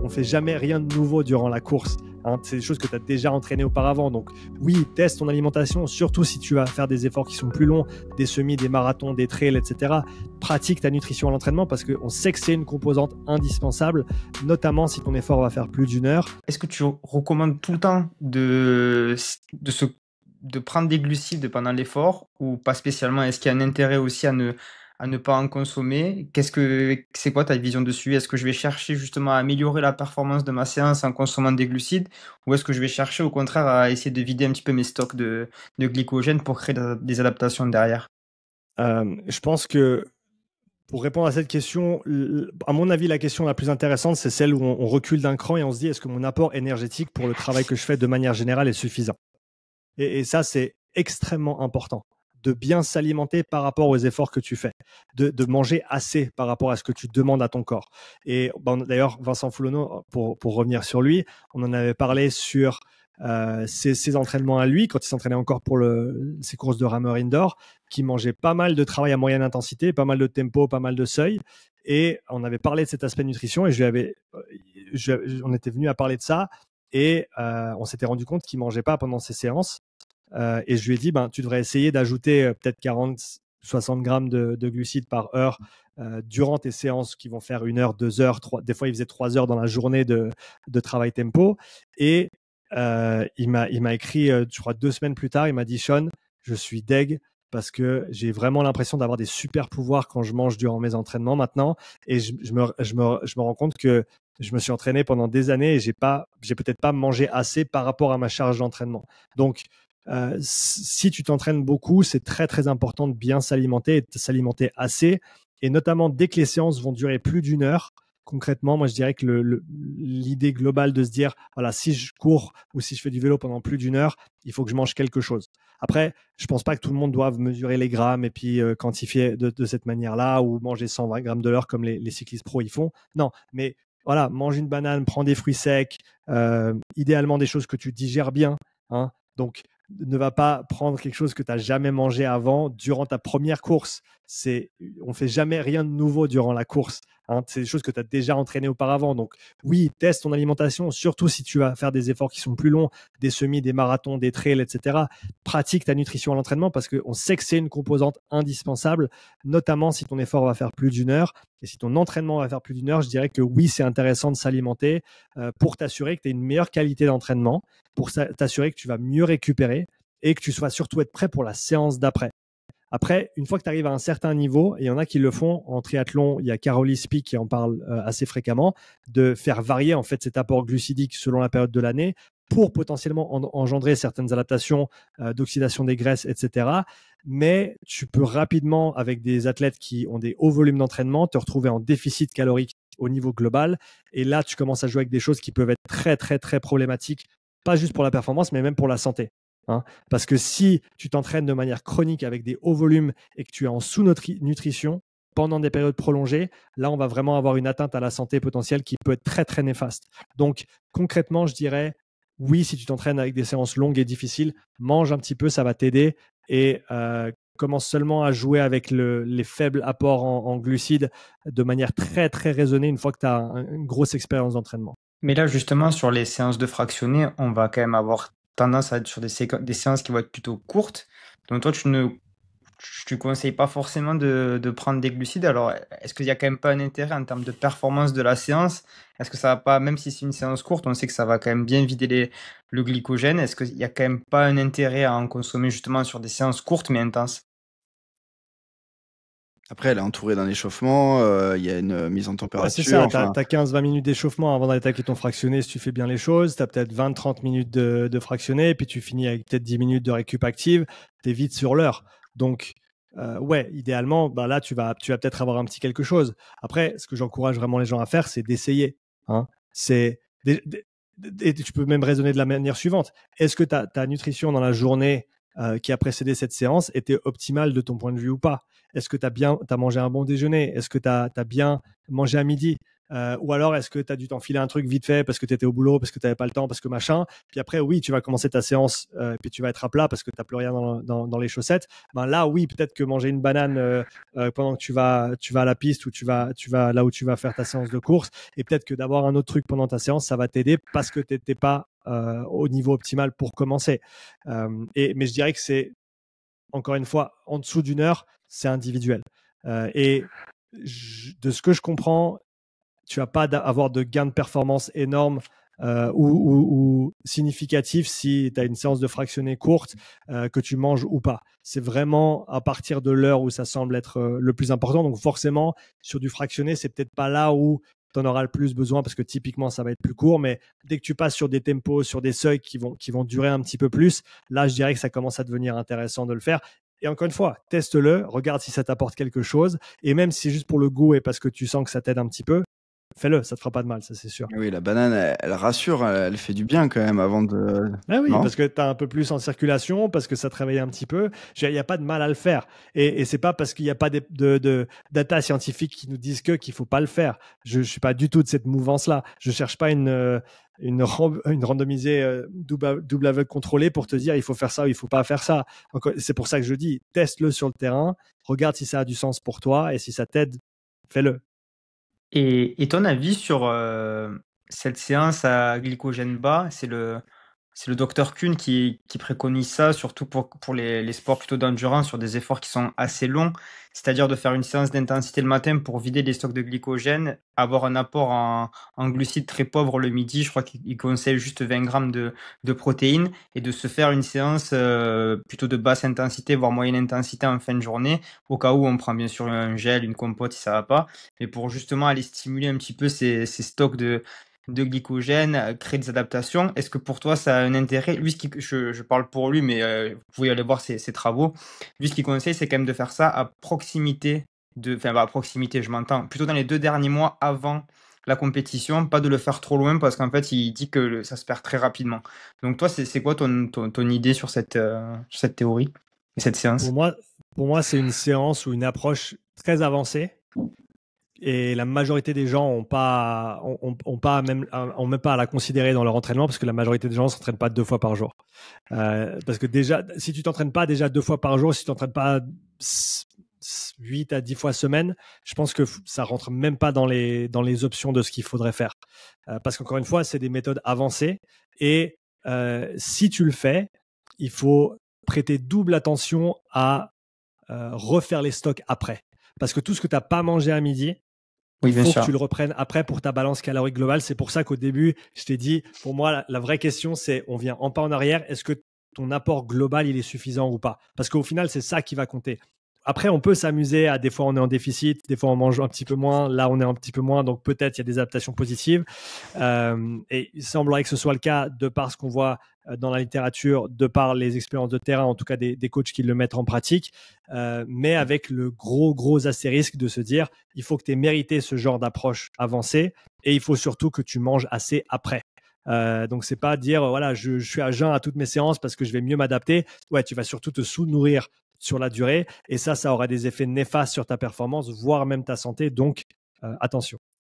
on fait jamais rien de nouveau durant la course. Hein, c'est des choses que tu as déjà entraînées auparavant. Donc oui, teste ton alimentation, surtout si tu vas faire des efforts qui sont plus longs, des semis, des marathons, des trails, etc. Pratique ta nutrition à l'entraînement parce qu'on sait que c'est une composante indispensable, notamment si ton effort va faire plus d'1 heure. Est-ce que tu recommandes tout le temps de prendre des glucides pendant l'effort ou pas spécialement? Est-ce qu'il y a un intérêt aussi à ne pas en consommer? C'est quoi ta vision dessus? Est-ce que je vais chercher justement à améliorer la performance de ma séance en consommant des glucides ou est-ce que je vais chercher au contraire à essayer de vider un petit peu mes stocks de glycogène pour créer des adaptations derrière? Je pense que pour répondre à cette question, à mon avis, la question la plus intéressante, c'est celle où on recule d'un cran et on se dit est-ce que mon apport énergétique pour le travail que je fais de manière générale est suffisant? Et ça, c'est extrêmement important de bien s'alimenter par rapport aux efforts que tu fais, de manger assez par rapport à ce que tu demandes à ton corps. Et d'ailleurs, Vincent Foulonneau, pour revenir sur lui, on en avait parlé sur ses entraînements à lui, quand il s'entraînait encore pour ses courses de rameur indoor, qui mangeait pas mal de travail à moyenne intensité, pas mal de tempo, pas mal de seuil. Et on avait parlé de cet aspect nutrition et on était venu à parler de ça. Et on s'était rendu compte qu'il ne mangeait pas pendant ses séances. Et je lui ai dit, tu devrais essayer d'ajouter peut-être 40-60 grammes de glucides par heure durant tes séances qui vont faire 1 heure, 2 heures, 3, des fois il faisait 3 heures dans la journée de travail tempo. Et il m'a écrit, je crois 2 semaines plus tard, il m'a dit, Sean, je suis deg parce que j'ai vraiment l'impression d'avoir des super pouvoirs quand je mange durant mes entraînements maintenant. Et je me rends compte que je me suis entraîné pendant des années et j'ai peut-être pas mangé assez par rapport à ma charge d'entraînement. Donc, si tu t'entraînes beaucoup, c'est très très important de bien s'alimenter et de s'alimenter assez. Et notamment dès que les séances vont durer plus d'1 heure, concrètement, moi je dirais que l'idée globale de se dire, voilà, si je cours ou si je fais du vélo pendant plus d'1 heure, il faut que je mange quelque chose. Après, je pense pas que tout le monde doive mesurer les grammes et puis quantifier de cette manière-là ou manger 120 grammes de l'heure comme les cyclistes pros ils font. Non, mais voilà, mange une banane, prends des fruits secs, idéalement des choses que tu digères bien. Hein. Donc, ne va pas prendre quelque chose que tu n'as jamais mangé avant durant ta première course. On ne fait jamais rien de nouveau durant la course. Hein. C'est des choses que tu as déjà entraînées auparavant. Donc oui, teste ton alimentation, surtout si tu vas faire des efforts qui sont plus longs, des semis, des marathons, des trails, etc. Pratique ta nutrition à l'entraînement parce qu'on sait que c'est une composante indispensable, notamment si ton effort va faire plus d'1 heure. Et si ton entraînement va faire plus d'1 heure, je dirais que oui, c'est intéressant de s'alimenter pour t'assurer que tu aies une meilleure qualité d'entraînement, pour t'assurer que tu vas mieux récupérer et que tu sois surtout être prêt pour la séance d'après. Après, une fois que tu arrives à un certain niveau, et il y en a qui le font en triathlon, il y a Caroline Spick qui en parle assez fréquemment, de faire varier en fait cet apport glucidique selon la période de l'année pour potentiellement engendrer certaines adaptations d'oxydation des graisses, etc. Mais tu peux rapidement, avec des athlètes qui ont des hauts volumes d'entraînement, te retrouver en déficit calorique au niveau global. Et là, tu commences à jouer avec des choses qui peuvent être très, très, très problématiques, pas juste pour la performance, mais même pour la santé. Hein, parce que si tu t'entraînes de manière chronique avec des hauts volumes et que tu es en sous-nutrition pendant des périodes prolongées, là, on va vraiment avoir une atteinte à la santé potentielle qui peut être très, très néfaste. Donc, concrètement, je dirais, oui, si tu t'entraînes avec des séances longues et difficiles, mange un petit peu, ça va t'aider et commence seulement à jouer avec les faibles apports en glucides de manière très, très raisonnée une fois que tu as une grosse expérience d'entraînement. Mais là, justement, sur les séances de fractionnés, on va quand même avoir tendance à être sur des séances qui vont être plutôt courtes. Donc toi, tu conseilles pas forcément de prendre des glucides. Alors, est-ce qu'il y a quand même pas un intérêt en termes de performance de la séance? Est-ce que ça va pas, même si c'est une séance courte, on sait que ça va quand même bien vider le glycogène. Est-ce qu'il y a quand même pas un intérêt à en consommer justement sur des séances courtes mais intenses? Après, elle est entourée d'un échauffement, il y a une mise en Ouais, c'est température. ça, Enfin, tu as 15-20 minutes d'échauffement avant d'attaquer ton fractionné si tu fais bien les choses. Tu as peut-être 20-30 minutes de fractionné, et puis tu finis avec peut-être 10 minutes de récup active. Tu es vite sur l'heure. Donc, ouais, idéalement, là, tu vas peut-être avoir un petit quelque chose. Après, ce que j'encourage vraiment les gens à faire, c'est d'essayer. Hein. Et tu peux même raisonner de la manière suivante. Est-ce que ta nutrition dans la journée qui a précédé cette séance était optimale de ton point de vue ou pas? Est-ce que tu as mangé un bon déjeuner? Est-ce que tu as bien mangé à midi? Ou alors est-ce que tu as dû t'enfiler un truc vite fait parce que tu étais au boulot, parce que tu n'avais pas le temps, parce que machin. Puis après, oui, tu vas commencer ta séance, puis tu vas être à plat parce que tu n'as plus rien dans les chaussettes. Ben là, oui, peut-être que manger une banane pendant que tu vas à la piste ou tu vas là où tu vas faire ta séance de course, et peut-être que d'avoir un autre truc pendant ta séance, ça va t'aider parce que tu n'étais pas au niveau optimal pour commencer. Mais je dirais que c'est, encore une fois, en dessous d'une heure, c'est individuel. Et de ce que je comprends, tu vas pas avoir de gain de performance énorme ou significatif si tu as une séance de fractionné courte, que tu manges ou pas. C'est vraiment à partir de l'heure où ça semble être le plus important. Donc forcément, sur du fractionné, c'est peut-être pas là où tu en auras le plus besoin parce que typiquement, ça va être plus court. Mais dès que tu passes sur des tempos, sur des seuils qui vont durer un petit peu plus, là, je dirais que ça commence à devenir intéressant de le faire. Et encore une fois, teste-le, regarde si ça t'apporte quelque chose. Et même si c'est juste pour le goût et parce que tu sens que ça t'aide un petit peu, fais-le, ça te fera pas de mal, ça c'est sûr. Oui, la banane, elle rassure, elle fait du bien quand même avant de. Ah oui, Non parce que tu as un peu plus en circulation, parce que ça te réveille un petit peu. Il n'y a pas de mal à le faire. Et c'est pas parce qu'il n'y a pas de data scientifiques qui nous disent qu'il faut pas le faire. Je suis pas du tout de cette mouvance-là. Je cherche pas une randomisée double aveugle contrôlée pour te dire il faut faire ça ou il faut pas faire ça. Donc, c'est pour ça que je dis teste-le sur le terrain, regarde si ça a du sens pour toi et si ça t'aide, fais-le. Et ton avis sur cette séance à glycogène bas, c'est le docteur Kuhn qui préconise ça, surtout pour les sports plutôt d'endurance, sur des efforts qui sont assez longs, c'est-à-dire de faire une séance d'intensité le matin pour vider les stocks de glycogène, avoir un apport en glucides très pauvre le midi, je crois qu'il conseille juste 20 grammes de protéines, et de se faire une séance plutôt de basse intensité, voire moyenne intensité en fin de journée, au cas où on prend bien sûr un gel, une compote si ça va pas, mais pour justement aller stimuler un petit peu ces stocks de glycogène, créer des adaptations. Est-ce que pour toi, ça a un intérêt? Lui, je parle pour lui, mais vous pouvez aller voir ses travaux. Lui, ce qu'il conseille, c'est quand même de faire ça à proximité enfin, à proximité, je m'entends, plutôt dans les 2 derniers mois avant la compétition, pas de le faire trop loin parce qu'en fait, il dit que ça se perd très rapidement. Donc toi, c'est quoi ton idée sur cette théorie et cette séance? Pour moi, c'est une séance ou une approche très avancée. Et la majorité des gens ont même pas à la considérer dans leur entraînement parce que la majorité des gens ne s'entraînent pas 2 fois par jour. Parce que déjà, si tu t'entraînes pas déjà 2 fois par jour, si tu t'entraînes pas 8 à 10 fois semaine, je pense que ça rentre même pas dans les options de ce qu'il faudrait faire. Parce qu'encore une fois, c'est des méthodes avancées et si tu le fais, il faut prêter double attention à refaire les stocks après. Parce que tout ce que tu n'as pas mangé à midi, Oui, il bien faut sûr. que tu le reprennes après pour ta balance calorique globale. C'est pour ça qu'au début, je t'ai dit, pour moi, la vraie question, c'est on vient en pas en arrière. Est-ce que ton apport global, il est suffisant ou pas? Parce qu'au final, c'est ça qui va compter. Après, on peut s'amuser à des fois on est en déficit, des fois on mange un petit peu moins, là on est un petit peu moins, donc peut-être il y a des adaptations positives. Et il semblerait que ce soit le cas de par ce qu'on voit dans la littérature, de par les expériences de terrain, en tout cas des coachs qui le mettent en pratique, mais avec le gros astérisque de se dire il faut que tu aies mérité ce genre d'approche avancée et il faut surtout que tu manges assez après. Donc c'est pas dire voilà je suis à jeun à toutes mes séances parce que je vais mieux m'adapter. Ouais, tu vas surtout te sous-nourrir sur la durée et ça aura des effets néfastes sur ta performance, voire même ta santé. Donc attention.